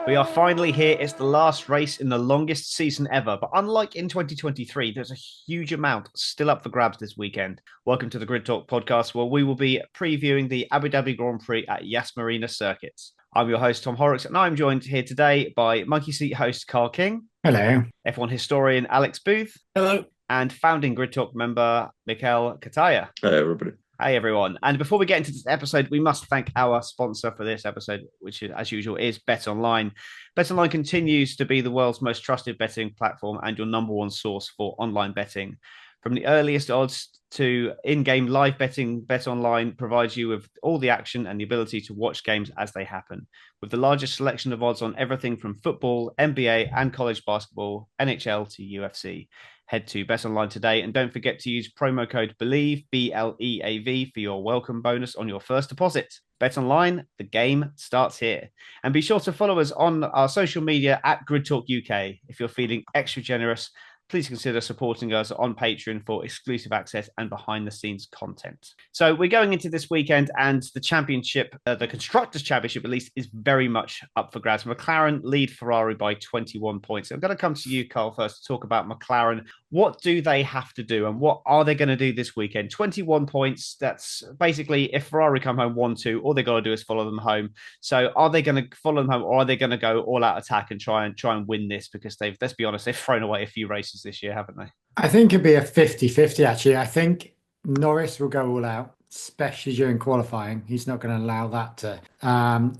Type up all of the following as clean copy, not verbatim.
We are finally here. It's the last race in the longest season ever. But unlike in 2023, there's a huge amount still up for grabs this weekend. Welcome to the Grid Talk podcast, where we will be previewing the Abu Dhabi Grand Prix at Yas Marina circuits. I'm your host, Tom Horrox, and I'm joined here today by Monkey Seat host Karl King. Hello. F1 historian Alex Booth. Hello. And founding Grid Talk member Mikael Kataja. Hey, everybody. Hey, everyone. And before we get into this episode, we must thank our sponsor for this episode, which, as usual, is Bet Online. Bet Online continues to be the world's most trusted betting platform and your number one source for online betting. From the earliest odds to in-game live betting, Bet Online provides you with all the action and the ability to watch games as they happen. With the largest selection of odds on everything from football, NBA, and college basketball, NHL to UFC. Head to Bet Online today and don't forget to use promo code BELIEVE, BLEAV, for your welcome bonus on your first deposit. Bet Online, the game starts here. And be sure to follow us on our social media at Grid Talk UK. If you're feeling extra generous, please consider supporting us on Patreon for exclusive access and behind-the-scenes content. So we're going into this weekend, and the championship, the Constructors' Championship at least, is very much up for grabs. McLaren lead Ferrari by 21 points. I'm going to come to you, Karl, first to talk about McLaren. What do they have to do, and what are they going to do this weekend? 21 points, that's basically if Ferrari come home 1-2, all they got to do is follow them home. So are they going to follow them home, or are they going to go all-out attack and try and win this? Because let's be honest, they've thrown away a few races this year, haven't they? I think it'd be a 50-50, actually. I think Norris will go all out, especially during qualifying. He's not going to allow that to.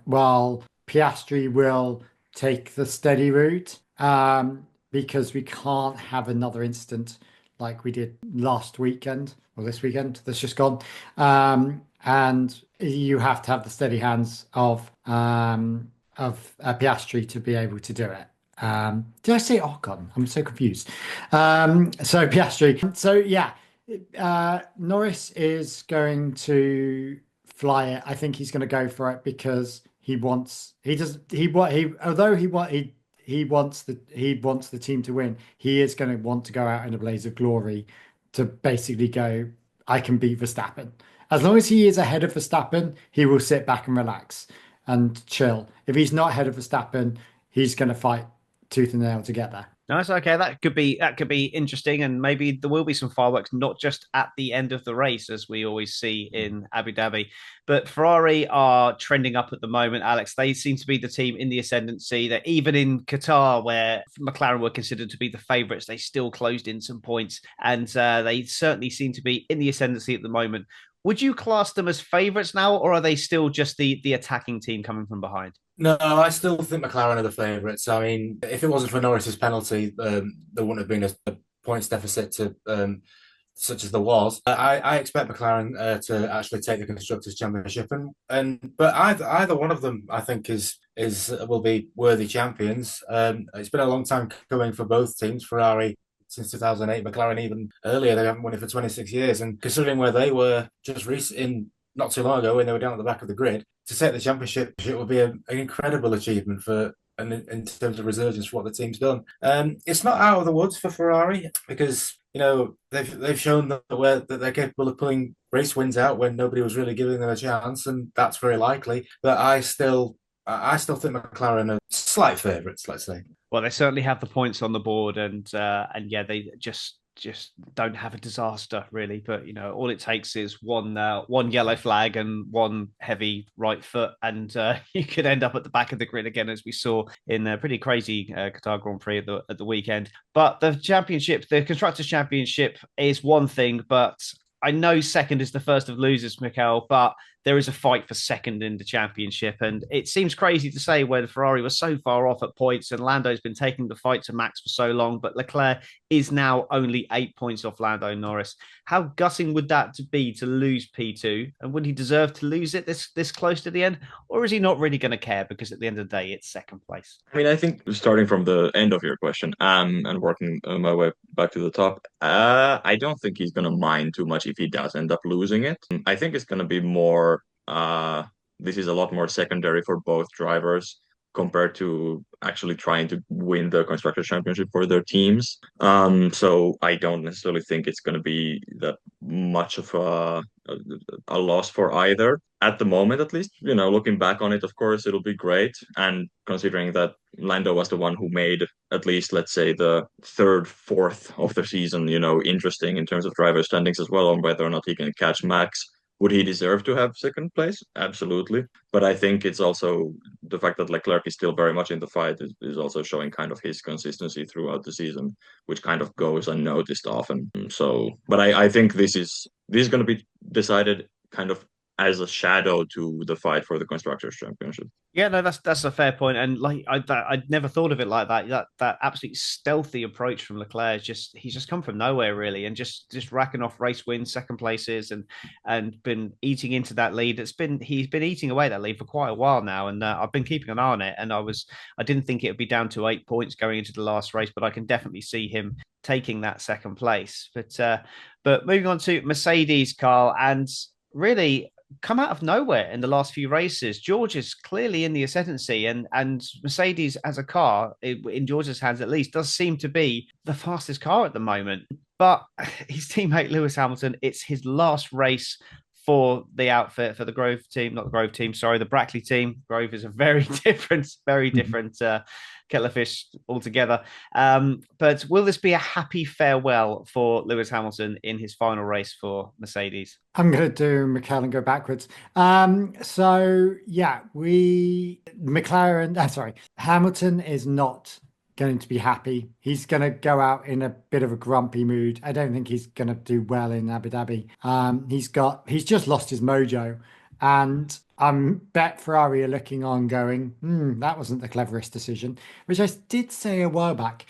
While Piastri will take the steady route, because we can't have another incident like we did last weekend or this weekend that's just gone. And you have to have the steady hands of Piastri to be able to do it. Did I say Ocon? I'm so confused. So Piastri. So yeah, Norris is going to fly it. I think he's going to go for it because he wants the team to win. He is going to want to go out in a blaze of glory to basically go, I can beat Verstappen. As long as he is ahead of Verstappen, he will sit back and relax and chill. If he's not ahead of Verstappen, he's going to fight tooth and nail to get there. No, it's okay. That could be interesting, and maybe there will be some fireworks, not just at the end of the race, as we always see in Abu Dhabi. But Ferrari are trending up at the moment, Alex. They seem to be the team in the ascendancy. That even in Qatar, where McLaren were considered to be the favourites, they still closed in some points, and they certainly seem to be in the ascendancy at the moment. Would you class them as favourites now, or are they still just the attacking team coming from behind? No, I still think McLaren are the favourites. I mean, if it wasn't for Norris's penalty, there wouldn't have been a points deficit to such as there was. I expect McLaren to actually take the Constructors' Championship, but either one of them, I think, will be worthy champions. It's been a long time coming for both teams. Ferrari since 2008, McLaren even earlier. They haven't won it for 26 years, and considering where they were just not too long ago when they were down at the back of the grid, to take the championship, it would be an incredible achievement in terms of resurgence for what the team's done. It's not out of the woods for Ferrari because they've shown that they're capable of pulling race wins out when nobody was really giving them a chance, and that's very likely. But I still think McLaren are slight favourites, let's say. Well, they certainly have the points on the board, and yeah, they just don't have a disaster really. But all it takes is one yellow flag and one heavy right foot, and you could end up at the back of the grid again, as we saw in a pretty crazy Qatar Grand Prix at the weekend. But the Constructors' Championship, is one thing, but I know second is the first of losers, Mikael, but there is a fight for second in the championship. And it seems crazy to say when Ferrari was so far off at points and Lando's been taking the fight to Max for so long, but Leclerc is now only 8 points off Lando Norris. How gutting would that be to lose P2? And would he deserve to lose it this close to the end? Or is he not really going to care because at the end of the day, it's second place? I mean, I think starting from the end of your question and working my way back to the top, I don't think he's going to mind too much if he does end up losing it. I think it's going to be more, this is a lot more secondary for both drivers compared to actually trying to win the Constructors' Championship for their teams. So I don't necessarily think it's going to be that much of a loss for either at the moment, at least. Looking back on it, of course, it'll be great. And considering that Lando was the one who made at least, let's say, the third, fourth of the season, interesting in terms of driver standings as well, on whether or not he can catch Max. Would he deserve to have second place? Absolutely. But I think it's also the fact that Leclerc is still very much in the fight is also showing kind of his consistency throughout the season, which kind of goes unnoticed often. So, but I think this is going to be decided kind of as a shadow to the fight for the Constructors' Championship. Yeah, no, that's a fair point, and I'd never thought of it like that. That absolutely stealthy approach from Leclerc he's just come from nowhere really, and just racking off race wins, second places, and been eating into that lead. He's been eating away that lead for quite a while now, and I've been keeping an eye on it. And I didn't think it would be down to 8 points going into the last race, but I can definitely see him taking that second place. But moving on to Mercedes, Karl, and really come out of nowhere in the last few races. George is clearly in the ascendancy, and Mercedes as a car, in George's hands at least, does seem to be the fastest car at the moment. But his teammate Lewis Hamilton, it's his last race for the outfit, for the Grove team, not the Grove team, sorry, the Brackley team. Grove is a very different kettle of fish altogether. But will this be a happy farewell for Lewis Hamilton in his final race for Mercedes? I'm going to do Mikael and go backwards. So yeah, Hamilton is not going to be happy. He's going to go out in a bit of a grumpy mood. I don't think he's going to do well in Abu Dhabi. He's just lost his mojo. And bet Ferrari are looking on going, that wasn't the cleverest decision, which I did say a while back.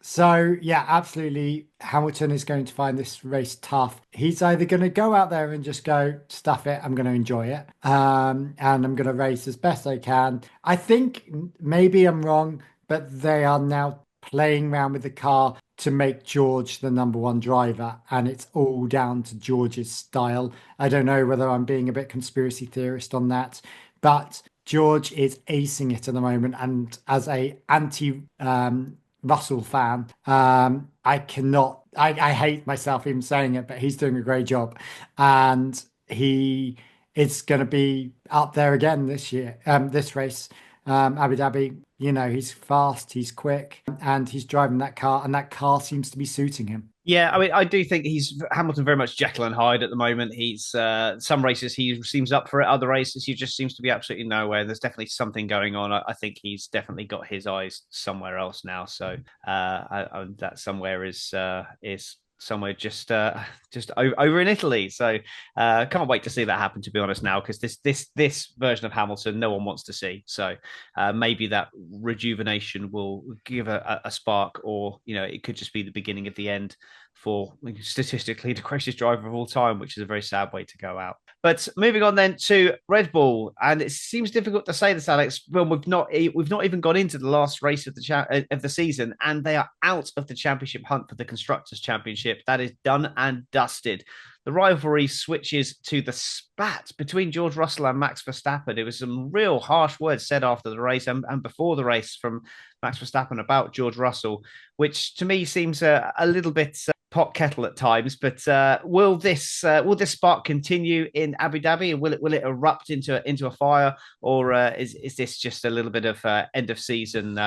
So yeah, absolutely. Hamilton is going to find this race tough. He's either going to go out there and just go, stuff it, I'm going to enjoy it. And I'm going to race as best I can. I think maybe I'm wrong, but they are now playing around with the car to make George the number one driver, and it's all down to George's style. I don't know whether I'm being a bit conspiracy theorist on that, but George is acing it at the moment, and as a anti-Russell fan, I hate myself even saying it, but he's doing a great job, and he is going to be up there again this year, this race. Abu Dhabi, he's fast, he's quick, and he's driving that car, and that car seems to be suiting him. Yeah, I mean, I do think Hamilton very much Jekyll and Hyde at the moment. He's some races he seems up for it, other races he just seems to be absolutely nowhere. There's definitely something going on. I think he's definitely got his eyes somewhere else now. So that somewhere is somewhere just over in Italy. So can't wait to see that happen, to be honest, now, because this version of Hamilton no one wants to see. So maybe that rejuvenation will give a spark, or it could just be the beginning of the end for statistically the greatest driver of all time, which is a very sad way to go out. But moving on then to Red Bull, and it seems difficult to say this, Alex, when we've not even got into the last race of the season, and they are out of the championship hunt for the Constructors' Championship. That is done and dusted. The rivalry switches to the spat between George Russell and Max Verstappen. It was some real harsh words said after the race and before the race from Max Verstappen about George Russell, which to me seems a little bit pot kettle at times. But will this spark continue in Abu Dhabi? Will it erupt into a fire, or is this just a little bit of end of season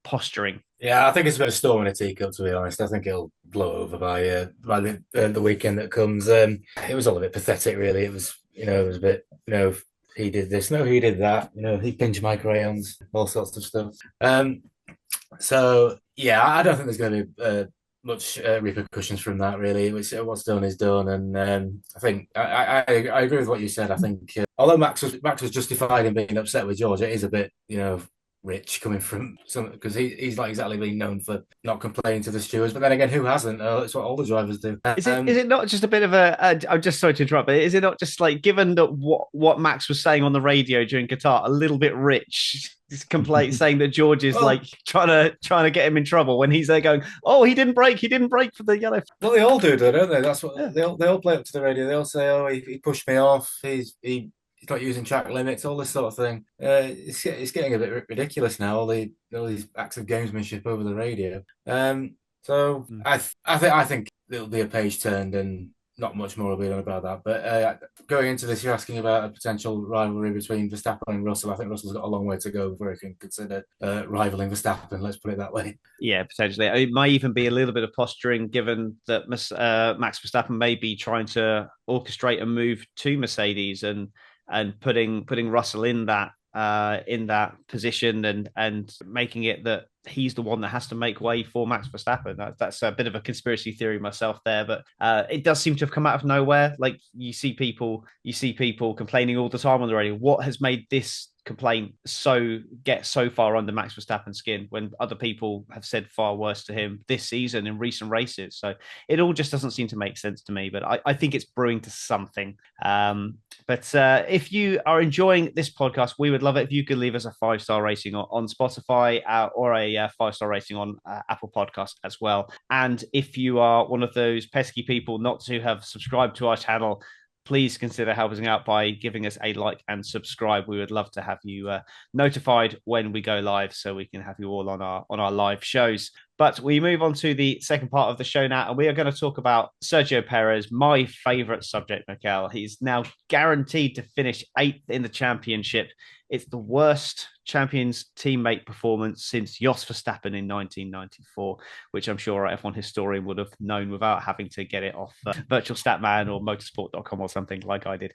posturing? Yeah, I think it's a bit of a storm in a teacup, to be honest. I think it'll blow over by the weekend that comes. It was all a bit pathetic, really. It was a bit, he did this, no, he did that, he pinched my crayons, all sorts of stuff. So yeah, I don't think there's going to be much repercussions from that, really. What's done is done, and I think I agree with what you said. I think although Max was justified in being upset with George, it is a bit, rich coming from some, because he's not exactly been known for not complaining to the stewards, but then again, who hasn't? It's what all the drivers do. Is it not just a bit of I'm just sorry to interrupt, but is it not just like, given that what Max was saying on the radio during Qatar, a little bit rich? This complaint saying that George is like trying to get him in trouble when he's there going, oh, he didn't brake for the yellow. Well, they all do, don't they? That's what they all play up to the radio. They all say, oh, he pushed me off. He He's not using track limits, all this sort of thing. It's getting a bit ridiculous now. All these acts of gamesmanship over the radio. I think it'll be a page turned, and not much more will be done about that. But going into this, you're asking about a potential rivalry between Verstappen and Russell. I think Russell's got a long way to go before he can consider rivaling Verstappen. Let's put it that way. Yeah, potentially. It might even be a little bit of posturing, given that Max Verstappen may be trying to orchestrate a move to Mercedes and putting Russell in that position and making it that he's the one that has to make way for Max Verstappen. That's a bit of a conspiracy theory myself there, but it does seem to have come out of nowhere. Like you see people complaining all the time on the radio. What has made this complaint get so far under Max Verstappen's skin when other people have said far worse to him this season in recent races? So it all just doesn't seem to make sense to me, but I think it's brewing to something. But if you are enjoying this podcast, we would love it if you could leave us a 5-star rating on Spotify or a 5-star rating on Apple Podcast as well. And if you are one of those pesky people not to have subscribed to our channel, please consider helping out by giving us a like and subscribe. We would love to have you notified when we go live so we can have you all on our live shows. But we move on to the second part of the show now, and we are going to talk about Sergio Perez, my favourite subject, Mikael. He's now guaranteed to finish 8th in the championship. It's the worst champions teammate performance since Jos Verstappen in 1994, which I'm sure F1 historian would have known without having to get it off Virtual Statman or motorsport.com or something like I did.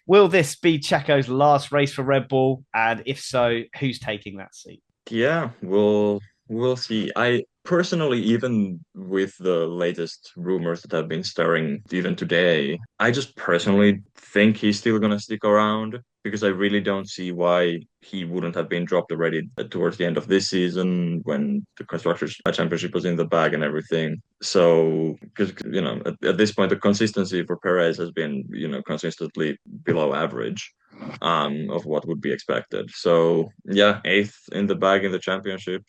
Will this be Checo's last race for Red Bull? And if so, who's taking that seat? Yeah, we'll see. I personally, even with the latest rumors that have been stirring even today, I just personally think he's still going to stick around because I really don't see why he wouldn't have been dropped already towards the end of this season when the Constructors' Championship was in the bag and everything. So, because, at this point, the consistency for Perez has been, consistently below average of what would be expected. So, yeah, 8th in the bag in the championship.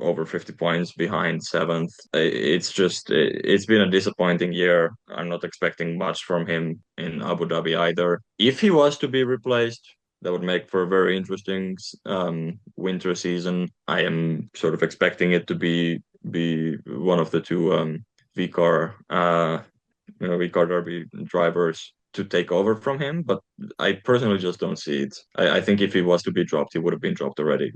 Over 50 points behind 7th. It's been a disappointing year. I'm not expecting much from him in Abu Dhabi either. If he was to be replaced, that would make for a very interesting winter season. I am sort of expecting it to be one of the two VCAR Derby drivers to take over from him, but I personally just don't see it. I think if he was to be dropped, he would have been dropped already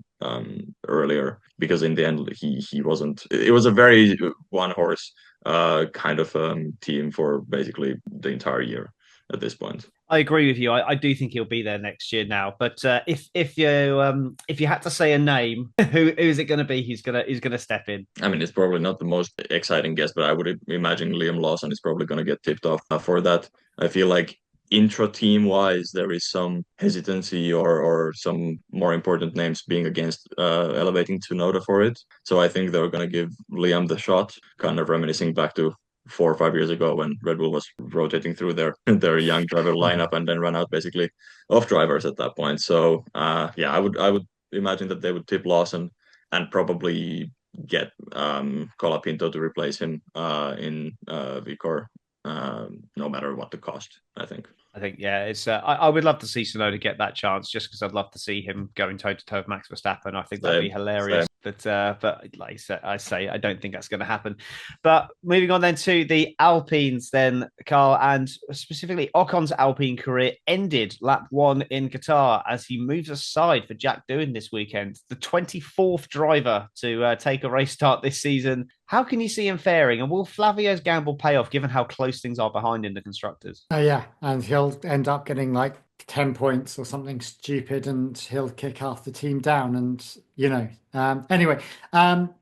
earlier, because in the end he wasn't. It was a very one horse kind of team for basically the entire year at this point. I agree with you. I do think he'll be there next year now. But if you had to say a name, who is it going to be? He's gonna step in. I mean, it's probably not the most exciting guess, but I would imagine Liam Lawson is probably going to get tipped off for that. I feel like intra-team wise, there is some hesitancy or some more important names being against elevating Tsunoda for it. So I think they're going to give Liam the shot, kind of reminiscing back to 4 or 5 years ago when Red Bull was rotating through their young driver lineup and then run out basically off drivers at that point. So I would imagine that they would tip Lawson and probably get Colapinto to replace him in VCAR, no matter what the cost, I think. Yeah, it's. I would love to see Tsunoda get that chance, just because I'd love to see him going toe to toe with Max Verstappen. I think that'd be hilarious. But like I say, I don't think that's going to happen. But moving on then to the Alpines, then Karl, and specifically Ocon's Alpine career ended lap 1 in Qatar as he moves aside for Jack Doohan this weekend, the 24th driver to take a race start this season. How can you see him faring? And will Flavio's gamble pay off, given how close things are behind in the constructors? Yeah, and he'll end up getting like 10 points or something stupid, and he'll kick half the team down. And anyway, I'm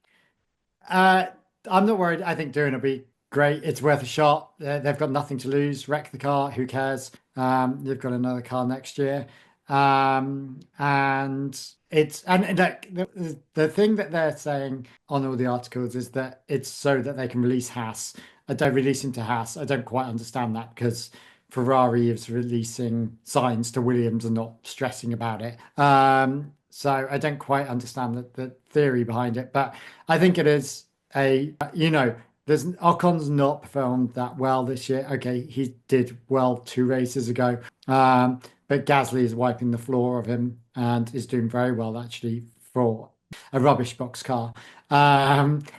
not worried. I think Doohan will be great. It's worth a shot. They've got nothing to lose. Wreck the car. Who cares? You've got another car next year. And the thing that they're saying on all the articles is that it's so that they can release Haas. Don't release him to Haas. I don't quite understand that, because Ferrari is releasing signs to Williams and not stressing about it. So I don't quite understand the theory behind it, but I think it is the there's Ocon's not performed that well this year. Okay, he did well 2 races ago, but Gasly is wiping the floor of him and is doing very well actually for a rubbish box car. And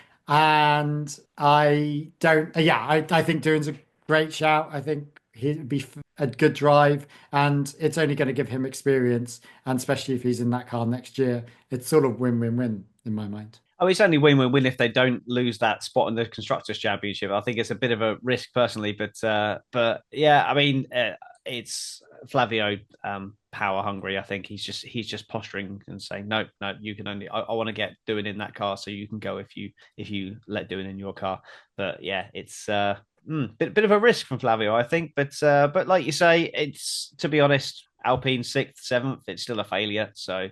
I don't, yeah, I think Doohan's a great shout. I think he'd be a good drive, and it's only going to give him experience, and especially if he's in that car next year, it's sort of win-win-win in my mind. Oh, it's only win-win-win if they don't lose that spot in the constructors' championship. I think it's a bit of a risk personally, but yeah, I mean, it's Flavio power hungry. I think he's just posturing and saying no, you can only. I want to get Doohan in that car, so you can go if you let Doohan in your car. But yeah, it's bit of a risk from Flavio, I think. But like you say, it's, to be honest, Alpine 6th, 7th, it's still a failure. So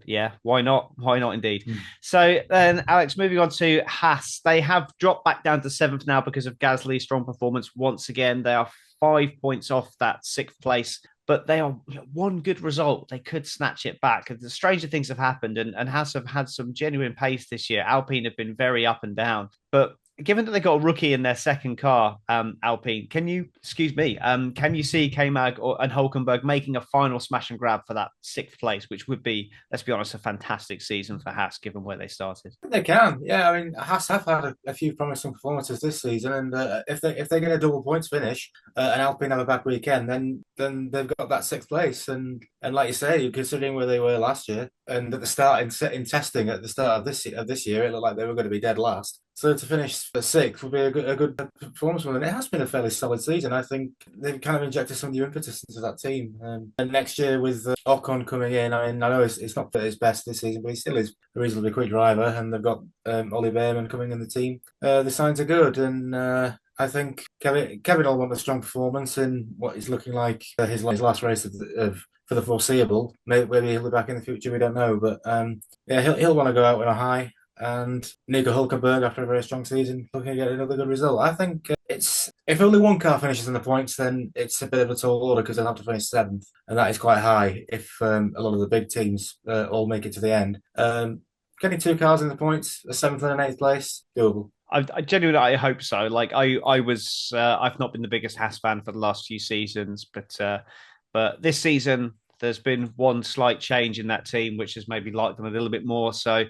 yeah, why not? Why not indeed? So then, Alex, moving on to Haas. They have dropped back down to 7th now because of Gasly's strong performance once again. They are 5 points off that 6th place, but they are one good result. They could snatch it back. The stranger things have happened, and Haas have had some genuine pace this year. Alpine have been very up and down, but given that they got a rookie in their second car, Alpine, can you see K-Mag and Hulkenberg making a final smash and grab for that 6th place, which would be, let's be honest, a fantastic season for Haas, given where they started? They can, yeah. I mean, Haas have had a few promising performances this season, and if they get a double points finish and Alpine have a bad weekend, then they've got that 6th place, and like you say, considering where they were last year, and at the start in testing at the start of this year, it looked like they were going to be dead last. So to finish 6th would be a good performance for them. And it has been a fairly solid season. I think they've kind of injected some new impetus into that team. And next year with Ocon coming in, I mean, I know it's not at his best this season, but he still is a reasonably quick driver. And they've got Ollie Behrman coming in the team. The signs are good, and I think Kevin will want a strong performance in what is looking like his last race for the foreseeable. Maybe he'll be back in the future. We don't know, but yeah, he'll want to go out with a high. And Nico Hulkenberg, after a very strong season, looking to get another good result. I think it's, if only one car finishes in the points, then it's a bit of a tall order because they'll have to finish 7th, and that is quite high if a lot of the big teams all make it to the end. Getting 2 cars in the points, a 7th and an 8th place, doable. I genuinely, I hope so. Like I've not been the biggest Haas fan for the last few seasons, but this season there's been one slight change in that team, which has maybe liked them a little bit more. So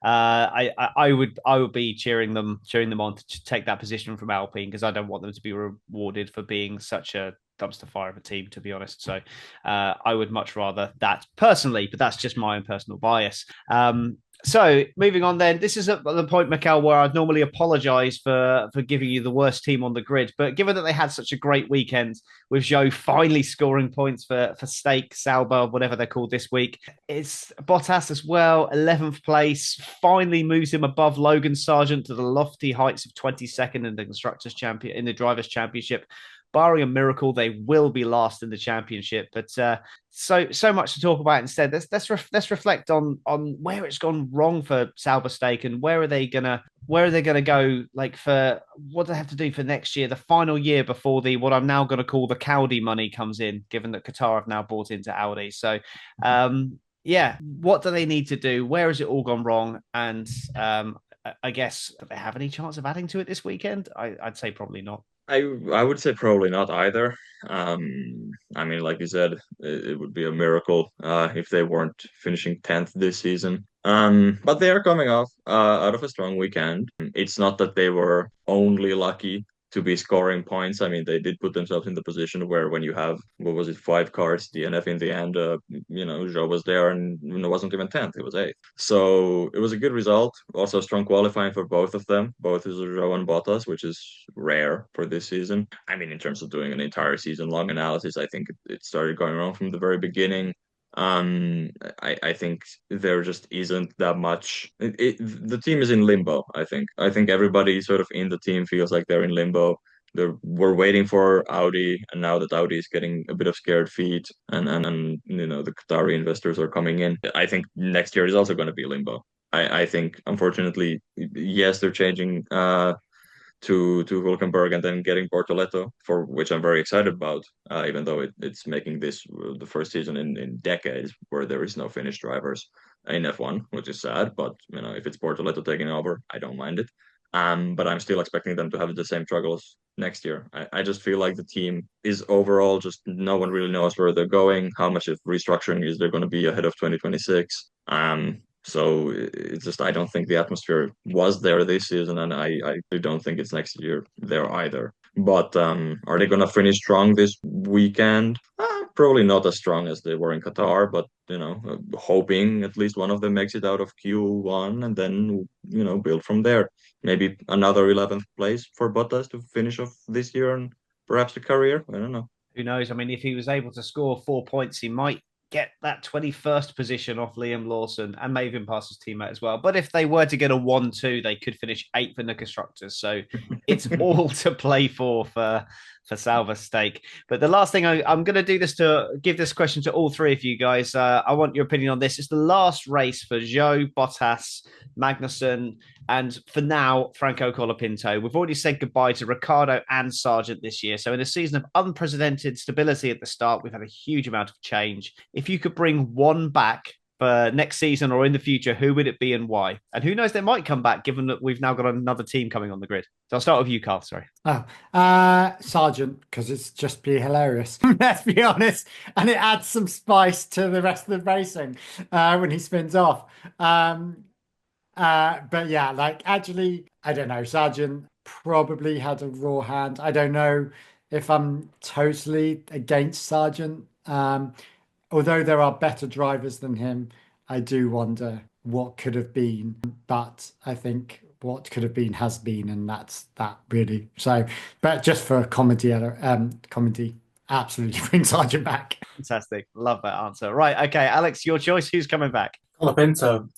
I would be cheering them on to take that position from Alpine, because I don't want them to be rewarded for being such a dumpster fire of a team, to be honest. So I would much rather that personally, but that's just my own personal bias. So moving on then, this is at the point, Mikael, where I'd normally apologise for giving you the worst team on the grid. But given that they had such a great weekend, with Zhou finally scoring points for Stake, Sauber, whatever they're called this week, it's Bottas as well, 11th place, finally moves him above Logan Sargent to the lofty heights of 22nd in the Drivers' Championship. Barring a miracle, they will be last in the championship. But so much to talk about instead. Let's reflect on where it's gone wrong for Sauber Stake, and where are they gonna go? Like, for what do they have to do for next year, the final year before what I'm now going to call the Audi money comes in, given that Qatar have now bought into Audi. So yeah, what do they need to do? Where has it all gone wrong? And I guess, do they have any chance of adding to it this weekend? I'd say probably not. I would say probably not either. I mean, like you said, it would be a miracle if they weren't finishing 10th this season. But they are coming off out of a strong weekend. It's not that they were only lucky to be scoring points. I mean, they did put themselves in the position where, when you have, 5 cars DNF in the end, Zhou was there and it wasn't even 10th, it was 8th. So it was a good result. Also strong qualifying for both of them, both Zhou and Bottas, which is rare for this season. I mean, in terms of doing an entire season long analysis, I think it started going wrong from the very beginning. I think there just isn't that much. The team is in limbo. I think everybody sort of in the team feels like they're in limbo. We're waiting for Audi, and now that Audi is getting a bit of scared feet, and the Qatari investors are coming in, I think next year is also going to be limbo. I think, unfortunately, yes, they're changing to Hulkenberg and then getting Bortoleto, for which I'm very excited about, even though it's making this the first season in decades where there is no Finnish drivers in F1, which is sad. But if it's Bortoleto taking over, I don't mind it. But I'm still expecting them to have the same struggles next year. I just feel like the team is overall just no one really knows where they're going, how much of restructuring is there going to be ahead of 2026. So it's just I don't think the atmosphere was there this season, and I don't think it's next year there either. But are they going to finish strong this weekend? Probably not as strong as they were in Qatar, but hoping at least one of them makes it out of Q1 and then build from there. Maybe another 11th place for Bottas to finish off this year and perhaps a career. I don't know. Who knows? I mean, if he was able to score 4 points, he might get that 21st position off Liam Lawson and maybe even pass his teammate as well. But if they were to get a 1-2, they could finish 8th in the constructors. So it's all to play for Salva's stake. But the last thing I'm going to do this to give this question to all three of you guys. I want your opinion on this. It's the last race for Zhou, Bottas, Magnussen, and for now, Franco Colapinto. We've already said goodbye to Ricciardo and Sargent this year. So in a season of unprecedented stability at the start, we've had a huge amount of change. If you could bring one back for next season or in the future, who would it be and why? And who knows, they might come back given that we've now got another team coming on the grid. So I'll start with you, Karl. Sorry. Sargent, because it's just be hilarious. Let's be honest. And it adds some spice to the rest of the racing when he spins off. But yeah, like actually, I don't know. Sargent probably had a raw hand. I don't know if I'm totally against Sargent. Although there are better drivers than him, I do wonder what could have been. But I think what could have been has been, and that's that really. So, but just for comedy, absolutely bring Sargent back. Fantastic. Love that answer. Right. Okay, Alex, your choice. Who's coming back? Colapinto.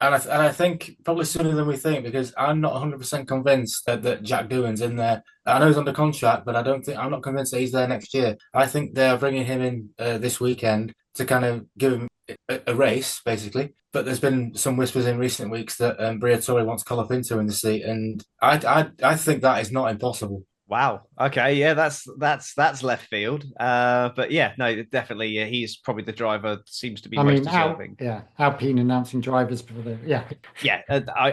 And I think probably sooner than we think, because I'm not 100% convinced that Jack Doohan's in there. I know he's under contract, but I'm not convinced that he's there next year. I think they're bringing him in this weekend to kind of give him a race, basically. But there's been some whispers in recent weeks that Briatore wants Colapinto in the seat, and I think that is not impossible. Wow. Okay. Yeah, that's left field. But yeah, no, definitely. Yeah, he's probably the driver that seems to be most deserving. Alpine announcing drivers for the Yeah.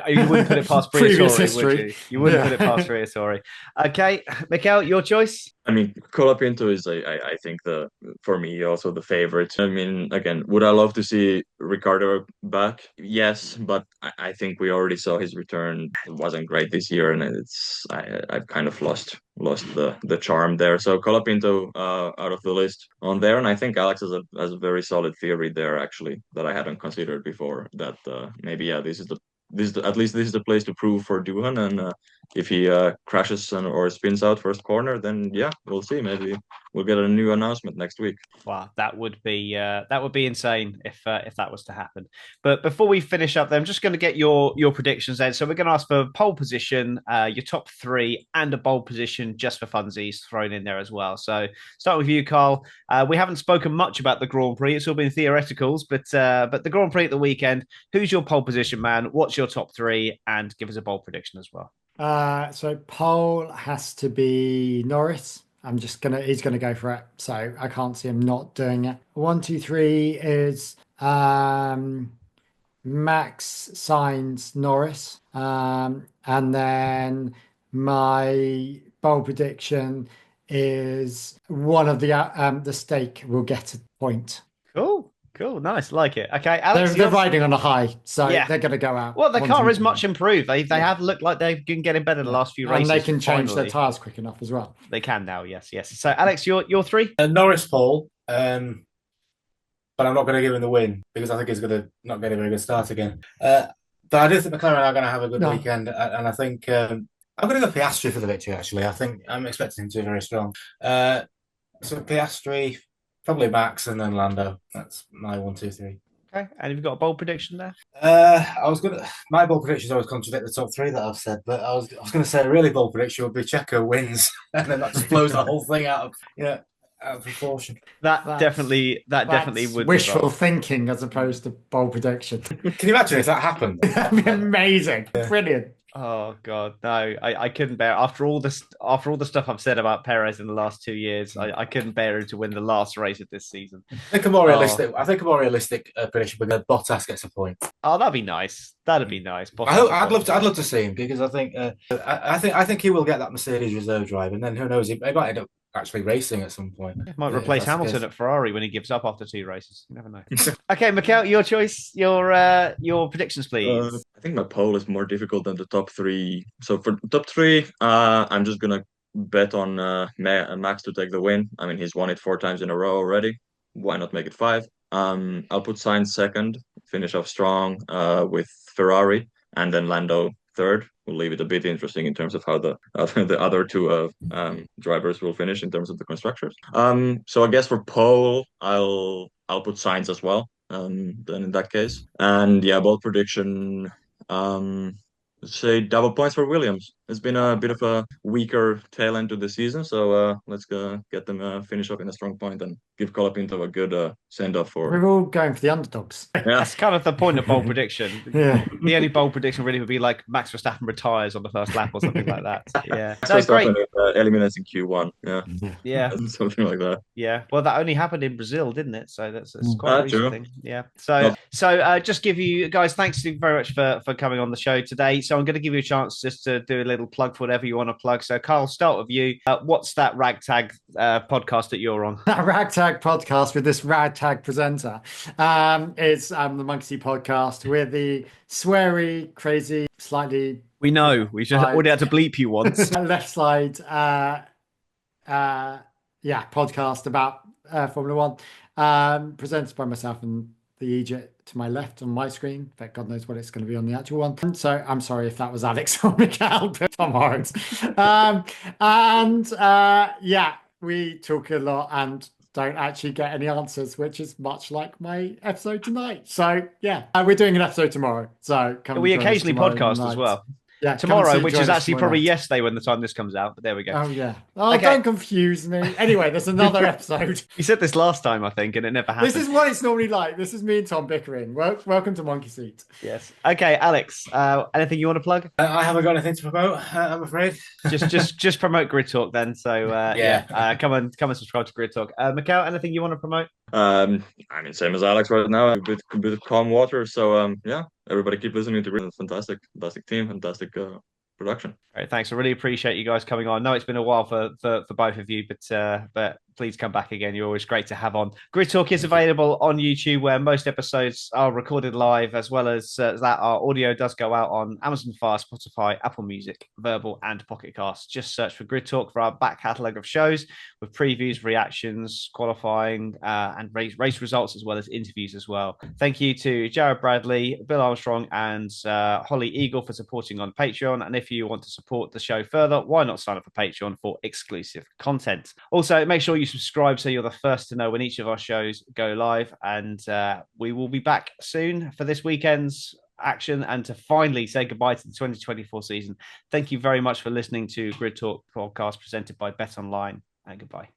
You wouldn't put it past Briatore, would you? You wouldn't put it past Briatore. Okay, Mikael, your choice. I mean, Colapinto is, I think, for me also the favorite. I mean, again, would I love to see Ricciardo back? Yes, but I think we already saw his return. It wasn't great this year, and I've kind of lost the charm there. So Colapinto out of the list on there, and I think Alex has a very solid theory there actually that I hadn't considered before. That maybe this is the place to prove for Doohan, and if he crashes or spins out first corner, then yeah, we'll see. Maybe we'll get a new announcement next week. Wow, that would be insane if that was to happen. But before we finish up, then I'm just going to get your predictions then. So we're going to ask for pole position, your top three, and a bold position just for funsies thrown in there as well. So start with you, Karl. We haven't spoken much about the Grand Prix; it's all been theoreticals, but the Grand Prix at the weekend. Who's your pole position man? What's your top three? And give us a bold prediction as well. So pole has to be Norris. He's gonna go for it. So I can't see him not doing it. 1, 2, 3 is Max, Sainz, Norris. And then my bold prediction is one of the stake will get a point. Cool, nice, like it. Okay, Alex, they're riding on a high, so they're going to go out. Well, the car is much improved. They have looked like they've been getting better the last few races, and they can change their tires quick enough as well. They can now, yes. So, Alex, your three? Norris pole, but I'm not going to give him the win because I think he's going to not get a very good start again. But I do think McLaren are going to have a good weekend, and I think I'm going to go Piastri for the victory. Actually, I think I'm expecting him to be very strong. So Piastri. Probably Max and then Lando. That's my 1, 2, 3. Okay, and have you got a bold prediction there? My bold predictions always contradict the top three that I've said, but I was going to say a really bold prediction would be Checo wins, and then that just blows the whole thing out of proportion. That definitely would wishful thinking as opposed to bold prediction. Can you imagine if that happened? That'd be amazing, brilliant. Oh God, no! I couldn't bear after all the stuff I've said about Perez in the last 2 years. I couldn't bear him to win the last race of this season. I think a more realistic. I think a more realistic prediction would be that Bottas gets a point. Oh, that'd be nice. That'd be nice. I'd love to see him because I think he will get that Mercedes reserve drive, and then who knows, he might end up actually racing at some point. It might replace Hamilton at Ferrari when he gives up after 2 races. You never know. Okay, Mikael, your choice, your predictions, please. I think my poll is more difficult than the top 3. So for the top 3, I'm just gonna bet on Max to take the win. I mean, he's won it 4 times in a row already. Why not make it 5? I'll put Sainz second, finish off strong with Ferrari, and then Lando third. We'll leave it a bit interesting in terms of how the other 2 drivers will finish in terms of the constructors. So I guess for pole, I'll put Sainz as well. Then in that case, and yeah, bold prediction. Let's say double points for Williams. It's been a bit of a weaker tail end to the season, so let's go get them finish up in a strong point and give Colapinto a good send off for. We're all going for the underdogs. Yeah. That's kind of the point of bold prediction. Yeah. The only bold prediction really would be like Max Verstappen retires on the first lap or something like that. Yeah, that's great. Eliminating Q1. Yeah, something like that. Yeah, well, that only happened in Brazil, didn't it? So that's quite a recent thing. Yeah. So just give you guys thanks very much for coming on the show today. So I'm going to give you a chance just to do a little plug for whatever you want to plug. So Karl, start with you. What's that ragtag podcast that you're on? That ragtag podcast with this ragtag presenter. It's the Monkey See podcast. We're the sweary, crazy, slightly. We know. We just already had to bleep you once. Left slide. Podcast about Formula One. Presented by myself and the Egypt to my left on my screen, but God knows what it's going to be on the actual one. So I'm sorry if that was Alex or Mikael, but Tom Horrox. We talk a lot and don't actually get any answers, which is much like my episode tonight. So yeah, we're doing an episode tomorrow. So we occasionally podcast as well. Yeah, tomorrow, which is actually probably yesterday when the time this comes out, but there we go. Oh, yeah. Oh, okay. Don't confuse me. Anyway, there's another episode. You said this last time, I think, and it never happened. This is what it's normally like. This is me and Tom bickering. Welcome to Monkey Seat. Yes. Okay, Alex, anything you want to plug? I haven't got anything to promote, I'm afraid. just promote Grid Talk then. So, come and subscribe to Grid Talk. Mikael, anything you want to promote? I mean, same as Alex right now, a bit of calm water. So, everybody keep listening to Grid. Fantastic team, fantastic production. Great, thanks. I really appreciate you guys coming on. I know it's been a while for both of you, but please come back again. You're always great to have on. Grid Talk is available on YouTube, where most episodes are recorded live, as well as that our audio does go out on Amazon Fire, Spotify, Apple Music, Verbal, and Pocket Cast. Just search for Grid Talk for our back catalogue of shows with previews, reactions, qualifying, and race results, as well as interviews as well. Thank you to Jared Bradley, Bill Armstrong, and Holly Eagle for supporting on Patreon. And if you want to support the show further, why not sign up for Patreon for exclusive content? Also, make sure you subscribe so you're the first to know when each of our shows go live, and we will be back soon for this weekend's action and to finally say goodbye to the 2024 season. Thank you very much for listening to Grid Talk podcast presented by Bet Online, and goodbye.